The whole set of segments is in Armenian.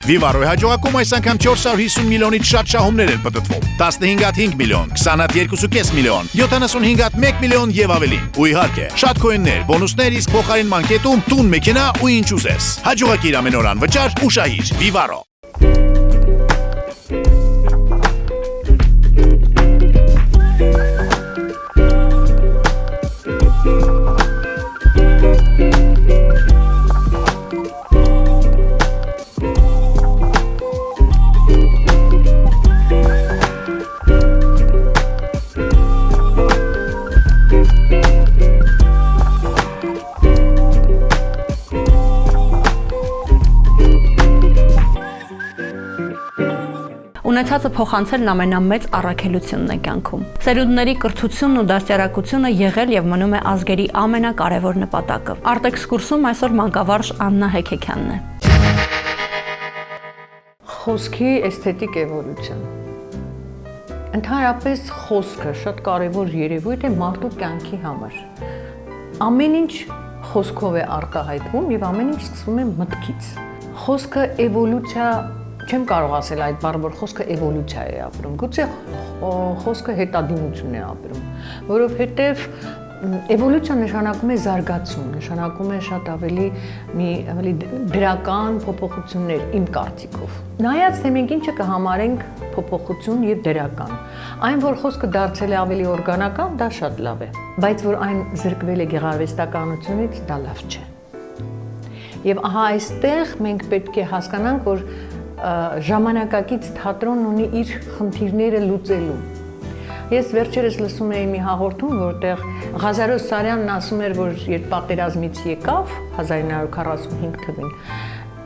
Vivaro-ի հաջողակում այս անգամ 450 միլիոնից շատ շահումներ են պտտվում։ 15-5 միլիոն, 20-2.5 միլիոն, 75-1 միլիոն եւ ավելին։ Ու իհարկե, շատ կոիններ, բոնուսներ, իսկ փոխարին մանկետում տուն մեքենա ու ինչ ուզես։ Հաջողակիր ամեն օր անվճար ու շահիր Vivaro։ Ունեցածը փոխանցելն ամենամեծ առաքելությունն է կյանքում։ Սերունդների կրթությունն ու դաստիարակությունը եղել եւ մնում է ազգերի ամենակարևոր նպատակը։ Արտեքսկուրսում այսօր մանկավարժ Աննա Հեքեքյանն է։ Խոսքի էսթետիկ էվոլյուցիան։ Ընդհանրապես խոսքը շատ կարևոր երևույթ է մարդու կյանքի համար։ Ամեն ինչ խոսքով է արտահայտվում եւ ամեն ինչ սկսվում է մտքից։ Խոսքը էվոլյուցիա Չեմ կարող ասել այդ բառը, որ խոսքը էվոլյուցիա է ապրում, գուցե խոսքը հետադիմություն է ապրում, որովհետև էվոլյուցիա նշանակում է զարգացում, նշանակում է շատ ավելի դրական փոփոխություններ իմ կարծիքով։ Նայած թե մենք ինչը կհամարենք փոփոխություն եւ դրական, այն որ խոսքը դարձել է ավելի օրգանական, դա շատ լավ է, բայց որ այն զրկվել է գեղարվեստականությունից, դա լավ չէ։ Եվ ահա այստեղ մենք պետք է հասկանանք, որ ժամանակակից թատրոնն ունի իր խնդիրները լուծելու։ Ես վերջերս լսում էի մի հաղորդում, որտեղ Ղազարոս Սարյանն ասում էր, որ երբ պատերազմից եկավ 1945 թվականին,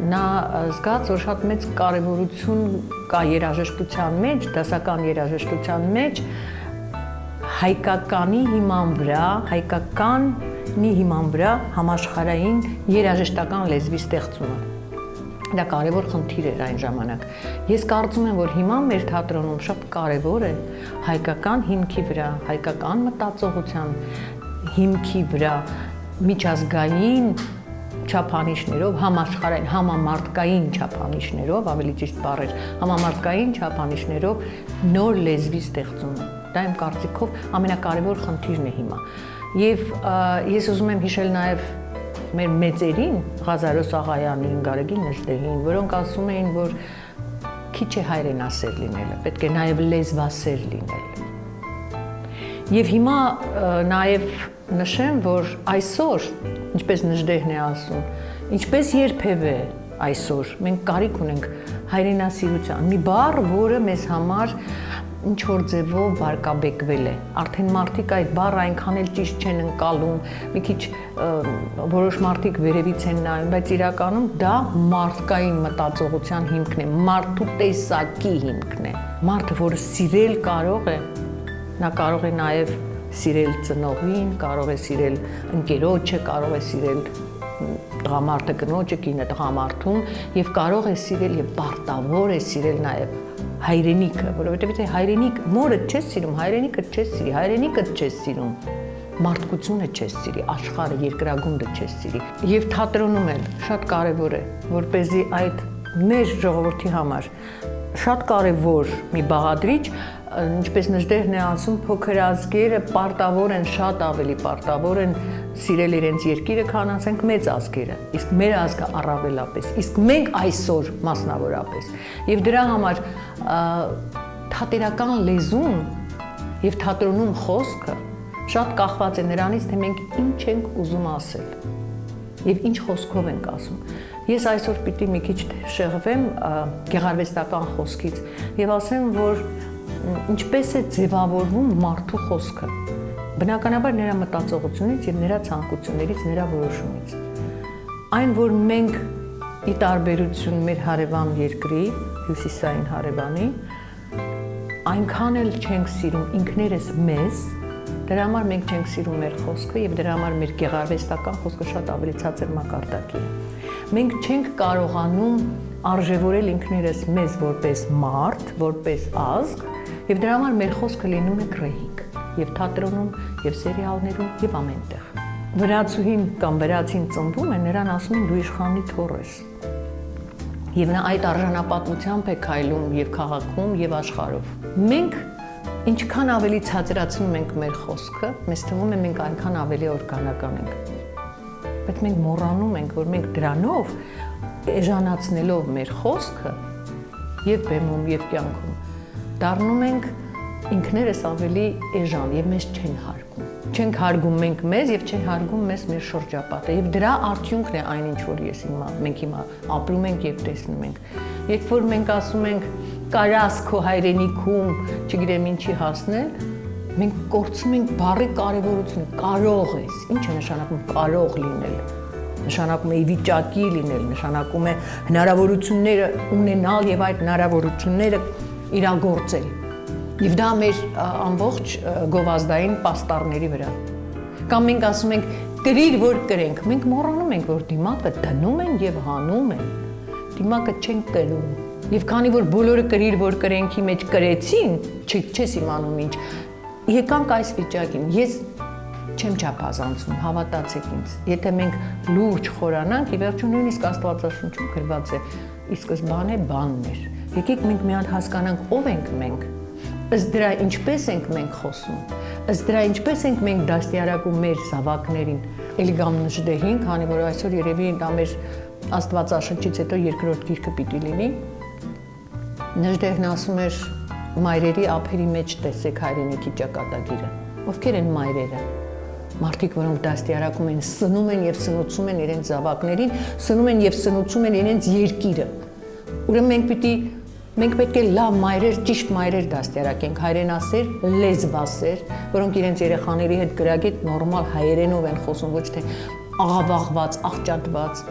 նա զգաց, որ շատ մեծ կարևորություն կա երաժշտության մեջ, դասական երաժշտության մեջ, հայկականի հիման վրա համաշխարհային երաժշտական լեզվի ստեղծումը։ Դա կարևոր խնդիր էր այն ժամանակ։ Ես կարծում եմ, որ հիմա մեր թատրոնում շատ կարևոր է հայկական հիմքի վրա, հայկական մտածողության հիմքի վրա միջազգային չափանիշներով, համաշխարհային, համամարտկային չափանիշներով, ավելի ճիշտ բառեր, համամարտկային չափանիշներով նոր լեզվի ստեղծումը։ Դա իմ կարծիքով ամենակարևոր խնդիրն է հիմա։ Եվ ես ուզում եմ հիշել նաև մեր մեծերին, Ղազարոս Աղայանին, Գարեգին Նժդեհին, որոնք ասում էին, որ քիչ է հայրենասեր լինելը, պետք է նաև լեզվասեր լինել։ Եվ հիմա նաև նշեմ, որ այսօր, ինչպես Նժդեհն է ասում, ինչպես երբևէ այսօր, մենք կարիք ունենք հայրենասիրության, մի բառ, որը մեզ համար ինչ որ ձևով վարկաբեկվել է։ Արդեն մարդիկ այդ բառը այնքան էլ ճիշտ չեն ընկալում, մի քիչ որոշ մարդիկ վերևից են նայում, բայց իրականում դա մարդկային մտածողության հիմքն է, մարդու տեսակի հիմքն է։ Մարդը, որը սիրել կարող է, նա կարող է նաև սիրել ծնողին, կարող է սիրել ընկերոջը, կարող է սիրել տղամարդը կնոջը, կինը տղամարդուն եւ կարող է սիրել եւ պարտավոր է սիրել նաեւ հայրենիքը, որովհետեւ եթե հայրենիք մորը չես սիրում, հայրենիքը չես սիրի, հայրենիքը չես սիրում, մարդկությունը չես սիրի, աշխարհը, երկրագունդը չես սիրի։ Եվ թատրոնում էլ շատ կարևոր է, որպեսզի այդ մեր ժողովրդի համար շատ կարևոր մի բաղադրիչ, ինչպես Նժդեհն է ասում, փոքր ազգերը պարտավոր են, շատ ավելի պարտավոր են սիրել իրենց երկիրը, քան ասենք մեծ ազգերը, իսկ մեր ազգը առավելապես, իսկ մենք այսօր մասնավորապես։ Եվ դրա համար թատերական լեզուն եւ թատրոնում խոսքը շատ կախված է նրանից, թե մենք ինչ ենք ուզում ասել եւ ինչ խոսքով ենք ասում։ Ես այսօր պիտի մի քիչ շեղվեմ գեղարվեստական խոսքից եւ ասեմ, որ ինչպես է ձևավորվում մարդու խոսքը։ Բնականաբար նրա մտածողությունից եւ նրա ցանկություններից, նրա որոշումից։ Այն, որ մենք ի տարբերություն մեր հարևան երկրի, հյուսիսային հարևանի, այնքան էլ չենք սիրում ինքներս մեզ, դրա համար մենք չենք սիրում մեր խոսքը եւ դրա համար մեր գեղարվեստական խոսքը շատ ավելի ցածր մակարդակի է։ Մենք չենք կարողանում արժևորել ինքներս մեզ որպես մարդ, որպես ազգ, եւ դրա համար մեր խոսքը լինում է գռեհիկ, եւ թատրոնում, եւ սերիալներում, եւ ամենտեղ։ Վրացուհին կամ վրացին ծնվում է, նրան ասում են դու իշխանի թոռ ես։ Եվ նա այդ արժանապատվությամբ է քայլում եւ քաղաքում եւ աշխարհով։ Մենք ինչքան ավելի ցածրացնում ենք մեր խոսքը, մեզ թվում է մենք այնքան ավելի օրգանական ենք։ Բայց մենք մոռանում ենք, որ մենք դրանով էժանացնելով մեր խոսքը եւ բեմում եւ կյանքում դառնում ենք ինքներս ավելի էժան եւ մեզ չեն հարգում։ Չենք հարգում մենք մեզ եւ չեն հարգում մեզ մեր շրջապատը եւ դրա արդյունքն է այն ինչ որ մենք հիմա ապրում ենք եւ տեսնում ենք։ Երբ որ մենք ասում ենք կարաս քո հայրենիքում, չգիտեմ ինչի հասնել, մենք կորցնում ենք բառի կարևորությունը, կարող ես։ Ինչ է նշանակում կարող լինել։ Նշանակում է ի վիճակի լինել, նշանակում է հնարավորությունները ունենալ եւ այդ հնարավորությունները իրագործել։ Եվ դա մեր ամբողջ գովազդային պաստառների վրա։ Կամ մենք ասում ենք կրիր որ կրենք, մենք մոռանում ենք որ դիմակը դնում են եւ հանում են։ Դիմակը չեն կրում։ Եվ քանի որ բոլորը կրիր որ կրենքի մեջ կրեցին, չես իմանում ինչ։ Եկանք այս վիճակին։ Ես չեմ չափազանցում, հավատացեք ինձ։ Եթե մենք լուրջ խորանանք, ի վերջո նույնիսկ Աստվածաշունչում գրված է՝ ի սկզբանե բանն էր։ Եկեք մենք մի հատ հասկանանք ով ենք մենք։ Ըստ դրա ինչպես ենք մենք խոսում, ըստ դրա ինչպես ենք մենք դաստիարակում մեր զավակներին։ Էլի գամ Նժդեհին, քանի որ այսօր երևի դա մեր Աստվածաշնչից հետո երկրորդ գիրքը պիտի լինի։ Նժդեհն ասում էր մայրերի ափերի մեջ տեսեք հայրենիքի ճակատագիրը։ Ովքեր են մայրերը։ Մարդիկ, որոնք դաստիարակում են, սնում են եւ սնուցում են իրենց զավակներին, սնում են եւ սնուցում են իրենց երկիրը։ Ուրեմն մենք պետք է լավ մայրեր, ճիշտ մայրեր դաստիարակենք, հայրենասեր, լեզվասեր, որոնք իրենց երեխաների հետ գրագետ նորմալ հայերենով են խոսում, ոչ թե աղավաղված, աղճատված։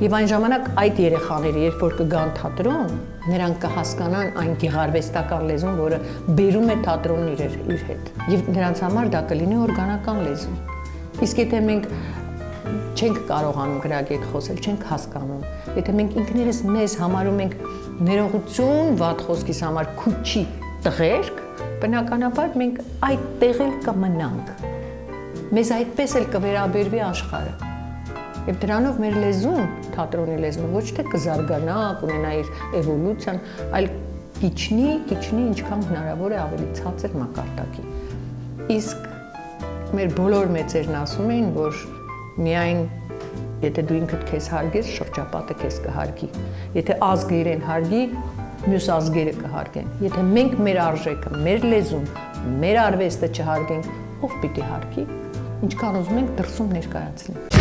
Եվ այն ժամանակ այդ երեխաները, երբ որ կգան թատրոն, նրանք կհասկանան այն գեղարվեստական լեզուն, որը բերում է թատրոնն իր հետ։ Եվ նրանց համար դա կլինի օրգանական լեզու։ Իսկ եթե մենք չենք կարողանում գրագետ խոսել, չենք հասկանում, եթե մենք ինքներս մեզ համարում ենք ներողություն վատ խոսքիս համար քուչի տղերք, բնականաբար մենք այդ տեղել կմնանք։ Մեզ այդպես էլ կվերաբերվի աշխարհը։ Եվ դրանով մեր լեզուն, թատրոնի լեզուն ոչ թե կզարգանա, կունենա իր էվոլյուցիան, այլ կիչնի, ինչքան հնարավոր է ավելի ցածր մակարդակի։ Իսկ մեր բոլոր մեծերն ասում էին, որ միայն եթե դու ինքդ քեզ հարգես, շրջապատը քեզ կհարգի։ Եթե ազգը իրեն հարգի, մյուս ազգերը կհարգեն։ Եթե մենք մեր արժեքը, մեր լեզուն, մեր արվեստը չհարգենք, ով պիտի հարգի։ Ինչքան ուզում ենք դրսում ներկայացնենք։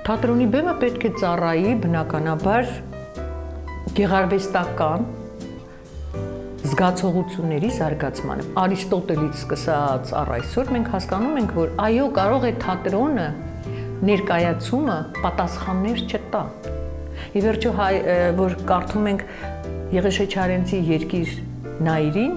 Թատրոնի բեմը պետք է ծառայի բնականաբար գեղարվեստական զգացողությունների զարգացմանը։ Արիստոտելից սկսած առ այսօր մենք հասկանում ենք, որ այո, կարող է թատրոնը ներկայացումը պատասխաններ չտա։ Ի վերջո որ կարդում ենք Եղեշե Չարենցի Երկիր նայրին,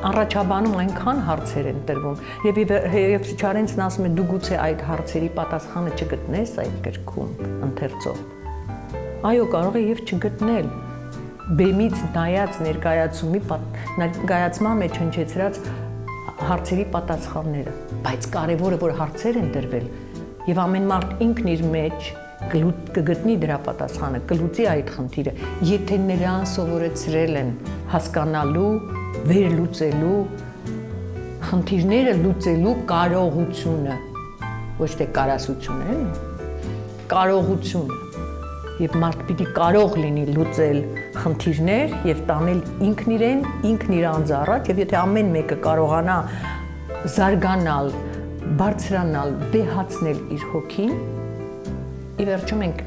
առաջաբանում այնքան հարցեր են տրվում եւ Չարենցն ասում է դու գուցե այդ հարցերի պատասխանը չգտնես այդ գրքում ընթերցող։ Այո, կարող է եւ չգտնել։ Բեմից նայած ներկայացման մեջ հնչեցրած հարցերի պատասխանները, բայց կարևորը որ հարցեր են դրվել եւ ամեն մարդ ինքն իր մեջ կգտնի դրա պատասխանը, կլուծի այդ խնդիրը, եթե նրան սովորեցրել են հասկանալու, վերլուծելու, խնդիրները լուծելու կարողությունը, ոչ թե կարասությունը, կարողությունը։ Եվ մարդ պիտի կարող լինի լուծել խնդիրներ եւ տանել ինքն իրեն, ինքն իր անձ առաջ, եւ եթե ամեն մեկը կարողանա զարգանալ, բարձրանալ, վեհացնել իր հոգին, ի վերջո մենք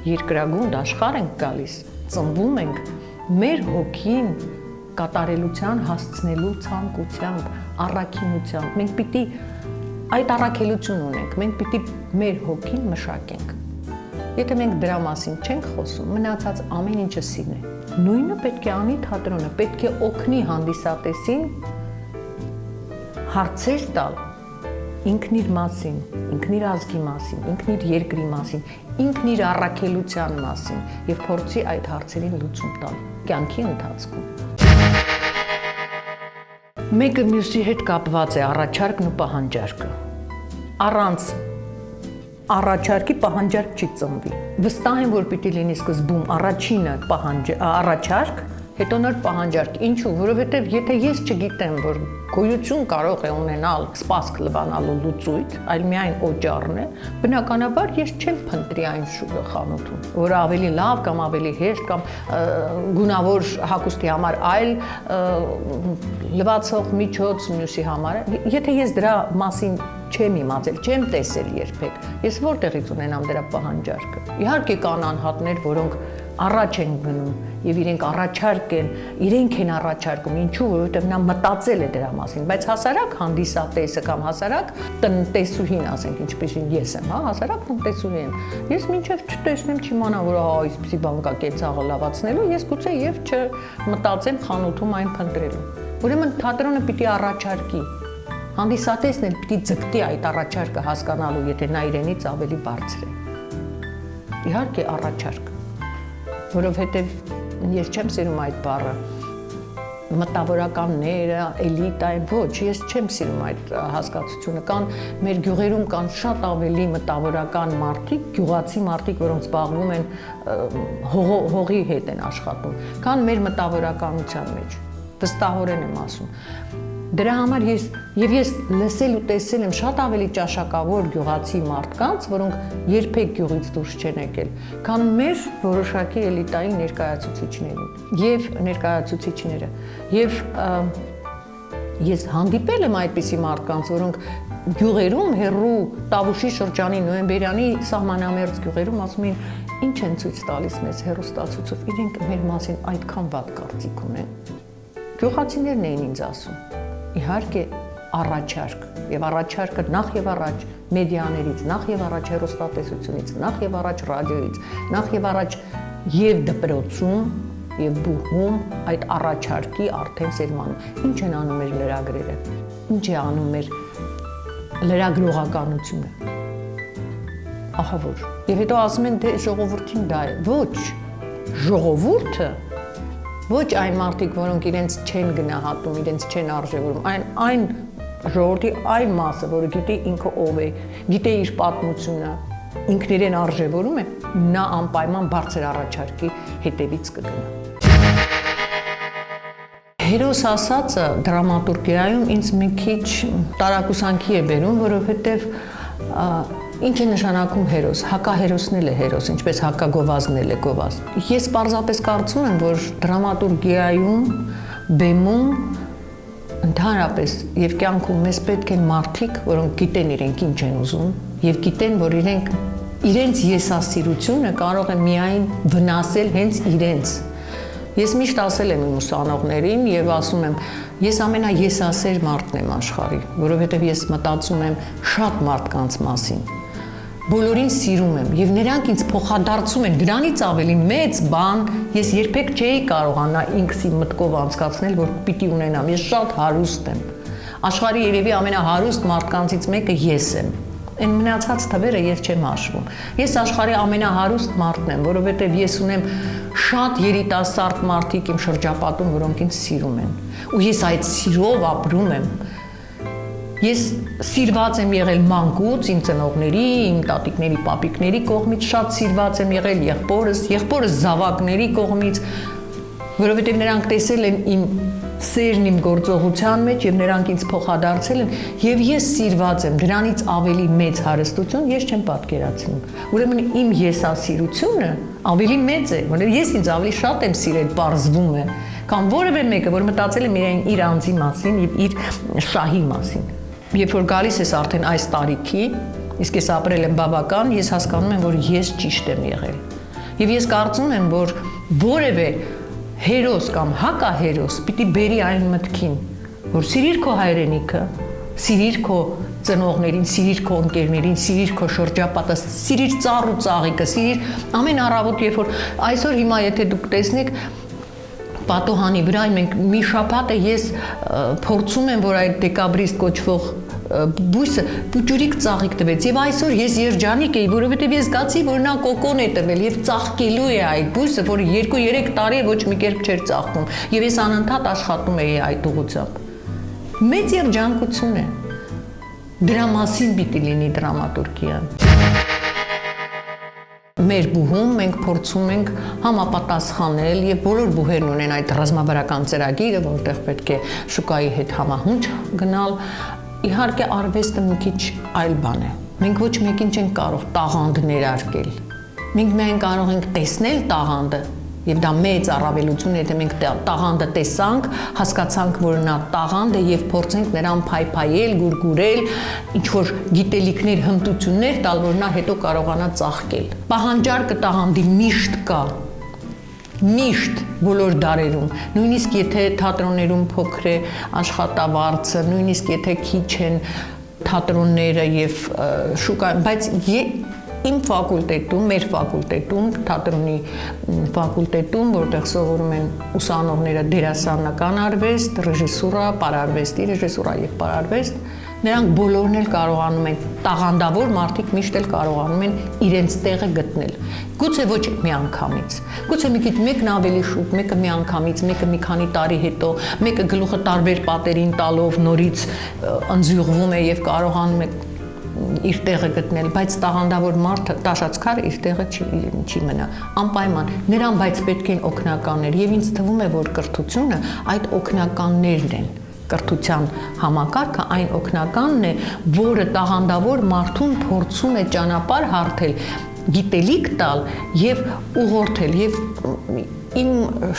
երկրագունդ աշխարհ ենք գալիս, ծնվում ենք, մեր հոգին կատարելության հասցնելու ցանկությամբ, առաքինությամբ, մենք պիտի այդ առաքելություն ունենք, մենք պիտի մեր հոգին մշակենք։ Եթե մենք դրա մասին չենք խոսում, մնացած ամեն ինչը սին է։ Նույնը պետք է անի թատրոնը, պետք է օգնի հանդիսատեսին հարցեր տալ ինքն իր մասին, ինքն իր ազգի մասին, ինքն իր երկրի մասին, ինքն իր առաքելության մասին եւ փորձի այդ հարցերին լուծում տալ կյանքի ընթացքում։ Մեկը մյուսի հետ կապված է առաջարկն ու պահանջարկը։ Առանց առաջարկի պահանջարկ չի ծնվի։ Վստահ եմ, որ պիտի լինի սկզբում առաջինը առաջարկ, հետո նոր պահանջարկ։ Ինչու՞, որովհետև եթե ես չգիտեմ, որ գոյություն կարող է ունենալ սպասք լվանալու լուծույթ, այլ միայն օճառն է, բնականաբար ես չեմ փնտրի այն խանութում, որը ավելի լավ կամ ավելի հեշտ կամ գունավոր հագուստի համար այլ լվացող միջոց մյուսի համար։ Եթե ես դրա մասին չեմ իմացել, չեմ տեսել երբեք, ես որտեղից ունենամ դրա պահանջարկը։ Իհարկե կան անհատներ, որոնք առաջ են գնում եւ իրենք առաջարկ են, իրենք են առաջարկում, ինչու, որովհետեւ նա մտածել է դրա մասին, բայց հասարակ հանդիսատեսը կամ հասարակ տնտեսուհին, ասենք, ինչպեսին ես եմ, հա, հասարակ տնտեսուհի եմ։ Ես մինչեւ չտեսնեմ, չիմանամ, որ ահա այսպեսի բան կա կեցաղը լավացնելու, ես գուցե եւ չմտածեմ խանութում այն փնտրելու։ Ուրեմն թատրոնը պիտի առաջարկի։ Հանդիսատեսն էլ պիտի ձգտի այդ առաջարկը հասկանալու, եթե նա իրենից ավելի բարձր է։ Իհարկե առաջարկ, որովհետև ես չեմ սիրում այդ բառը, մտավորականները, էլիտային, ոչ, ես չեմ սիրում այդ հասկացությունը, կան մեր գյուղերում կան շատ ավելի մտավորական մարդիկ, գյուղացի մարդիկ, որոնք զբաղվում են հողի հետ են աշխատում, կան մեր մտավորականության մեջ, վստահորեն եմ ասում։ Դրա համար ես լսել ու տեսել եմ շատ ավելի ճաշակավոր գյուղացի մարդկանց, որոնք երբեք գյուղից դուրս չեն եկել, քան մեր որոշակի էլիտային ներկայացուցիչները։ Եվ ես հանդիպել եմ այդպիսի մարդկանց, որոնք գյուղերում հեռու Տավուշի շրջանի նոյեմբերյանի սահմանամերձ գյուղերում ասում են, ինչ են ցույց տալիս մեզ հեռուստացույցով, իրենք մեր մասին այդքան վատ կարծիք ունեն։ Գյուղացիներն էին ինձ ասում։ Իհարկե առաջարկ եւ առաջարկը նախ եւ առաջ մեդիաներից, նախ եւ առաջ հեռուստատեսությունից, նախ եւ առաջ ռադիոից, նախ եւ առաջ եւ դպրոցում եւ բուհում այդ առաջարկի արդեն սերմանում։ Ինչ են անում մեր լրագրերը։ Ինչ է անում մեր լրագրողականությունը։ Ահա որ։ Եվ հետո ասում են դե ժողովրդին դա է։ Ոչ, ժողովուրդը ոչ այն մարդիկ, որոնք իրենց չեն գնահատում, իրենց չեն արժևորում, այն ժողովրդի այն մասը, որը գիտի ինքը ով է, գիտե իր պատմությունը, ինքն իրեն արժևորում է, նա անպայման բարձր առաջարկի հետևից կգնա։ Հերոս ասածը դրամատուրգիայում ինձ մի քիչ տարակուսանքի է բերում, որովհետև ինչ է նշանակում հերոս, հակահերոսն է հերոս, ինչպես հակագովազն է գովազ։ Ես պարզապես կարծում եմ, որ դրամատուրգիայում, բեմում, ընդհանրապես եւ կյանքում մեզ պետք են մարդիկ, որոնք գիտեն իրենք ինչ են ուզում եւ գիտեն, որ իրենց եսասիրությունը կարող է միայն վնասել հենց իրենց։ Ես միշտ ասել եմ իմ ուսանողներին եւ ասում եմ, ես ամենաեսասեր մարդն եմ աշխարհի, որովհետեւ ես մտածում եմ շատ մարդկանց մասին։ Բոլորին սիրում եմ եւ նրանք ինձ փոխադարձում են դրանից ավելի մեծ բան ես երբեք չէի կարողանա ինքս իմ մտքով անցկացնել, որ պիտի ունենամ։ Ես շատ հարուստ եմ։ Աշխարհի երևի ամենահարուստ մարդկանցից մեկը ես եմ։ Այն մնացած թվերը ես չեմ հաշվում։ Ես աշխարհի ամենահարուստ մարդն եմ, որովհետեւ ես ունեմ շատ երիտասարդ մարդիկ իմ շրջապատում, որոնք ինձ սիրում են։ Ու ես այդ սիրով ապրում եմ։ Ես սիրված եմ եղել մանկուց, իմ ծնողների, իմ տատիկների, պապիկների կողմից, շատ սիրված եմ եղել եղբորս զավակների կողմից, որովհետև նրանք տեսել են իմ սերն իմ գործողության մեջ եւ նրանք ինձ փոխադարձել են եւ ես սիրված եմ, դրանից ավելի մեծ հարստություն ես չեմ պատկերացնում։ Ուրեմն իմ եսասիրությունը ավելի մեծ է, որովհետև ես ինձ ավելի շատ եմ սիրել, պարզվում է, քան որևէ մեկը, որ մտածել է միայն իր անձի մասին եւ իր շահի մասին։ Երբ որ գալիս ես արդեն այս տարիքի, իսկ ես ապրել եմ բավական, ես հասկանում եմ, որ ես ճիշտ եմ եղել։ Եվ ես կարծում եմ, որ որևէ հերոս կամ հակահերոս պիտի բերի այն մտքին, որ սիրիր քո հայրենիքը, սիրիր քո ծնողներին, սիրիր քո ընկերներին, սիրիր քո շրջապատը, սիրիր ծառ ու ծաղիկը, սիրիր ամեն առավոտ, երբ որ այսօր հիմա եթե դուք տեսնեք պատոհանի վրա մենք մի շաբաթ է ես փորձում եմ, որ այդ դեկաբրիստ կոչվող բույսը պուճուրիկ ծաղիկ տվեց եւ այսօր ես երջանիկ էի, որովհետեւ ես զգացի, որ նա կոկոն է տվել եւ ծաղկելու է այդ բույսը, որը 2-3 տարի ոչ մի կերպ չէր ծաղկում եւ ես անընդհատ աշխատում էի այդ ուղղությամբ։ Մեծ երջանկություն է։ Դրա մասին պիտի լինի դրամատուրգիան։ մեր բուհում մենք փորձում ենք համապատասխանել եւ բոլոր բուհերն ունեն այդ ռազմավարական ծրագիրը, որտեղ պետք է շուկայի հետ համահունչ գնալ։ Իհարկե արվեստը մի քիչ այլ բան է։ Մենք ոչ մեկին չենք կարող տաղանդ ներարկել։ Մենք միայն կարող ենք տեսնել տաղանդը, եւ դա մեծ առավելություն է, թե մենք տաղանդը տեսանք, հասկացանք, որ նա տաղանդ է եւ փորձենք նրան փայփայել, գուրգուրել, ինչ որ գիտելիքներ, հմտություններ տալ, որ նա հետո կարողանա ծաղկել։ Պահանջարկը տաղանդի միշտ կա։ Միշտ բոլոր դարերում, նույնիսկ եթե թատրոններում փոքր է աշխատավարձը, նույնիսկ եթե քիչ են թատրոնները եւ շուկան, բայց իմ ֆակուլտետում, մեր ֆակուլտետում, թատրոնի ֆակուլտետում, որտեղ սովորում են ուսանողները դերասանական արվեստ, ռեժիսուրա, պարարվեստի ռեժիսուրա եւ պարարվեստ, նրանք բոլորն էլ կարողանում են, տաղանդավոր մարդիկ միշտ էլ կարողանում են իրենց տեղը գտնել։ Գուցե ոչ միանգամից, գուցե մի քիչ մեկն ավելի շուտ, մեկը միանգամից, մեկը մի քանի տարի հետո, մեկը գլուխը տարբեր պատերին տալով նորից ընձյուղվում է եւ կարողանում է իր տեղը գտնել, բայց տաղանդավոր մարդը տաշածքարը իր տեղը չի մնա, անպայման, նրան բայց պետք են օգնականներ եւ ինձ թվում է, որ կրթությունը այդ օգնականներն են, կրթության համակարգը այն օգնականն է, որը տաղանդավոր մարդուն փորձում է ճանապարհ հարթել, գիտելիք տալ եւ ուղղորդել եւ իմ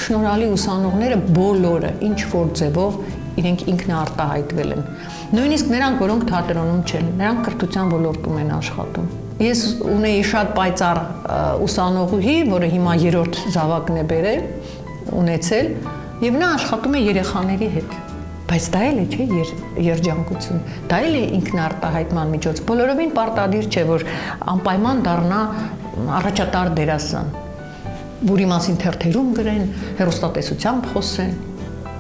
շնորհալի ուսանողները բոլորը ինչ որ ձևով իրենք ինքնաարտահայտվել են։ Նույնիսկ նրանք, որոնք թատրոնում չեն, նրանք կրթության ոլորտում են աշխատում։ Ես ունեի շատ պայծառ ուսանողուհի, որը հիմա 3-րդ զավակն է բերել, ունեցել, եւ նա աշխատում է երեխաների հետ։ Բայց դա էլ է, չէ, երջանկություն։ Դա էլ է ինքնաարտահայտման միջոց։ Բոլորովին պարտադիր չէ, որ անպայման դառնա առաջատար դերասան, որի մասին թերթերում գրեն, հեռուստատեսությամբ խոսեն։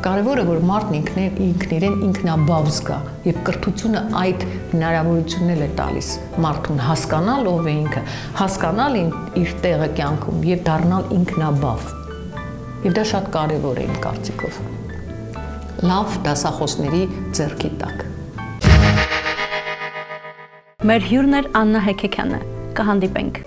Կարևորը, որ մարդն ինքնիրեն ինքնաբավ զգա եւ կրթությունը այդ հնարավորությունն է տալիս մարդուն հասկանալ ով է ինքը, հասկանալ իր տեղը կյանքում եւ դառնալ ինքնաբավ։ Եվ դա շատ կարևոր է իմ կարծիքով։ Լավ դասախոսների ձեռքի տակ։ Մեր հյուրն էր Աննա Հեքեքյանը։ Կհանդիպենք։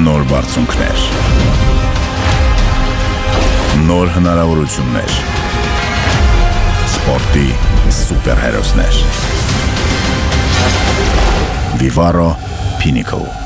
Նոր բարձունքներ, նոր հնարավորություններ, սպորտի սուպերհերոսներ։ Vivaro Pinnacle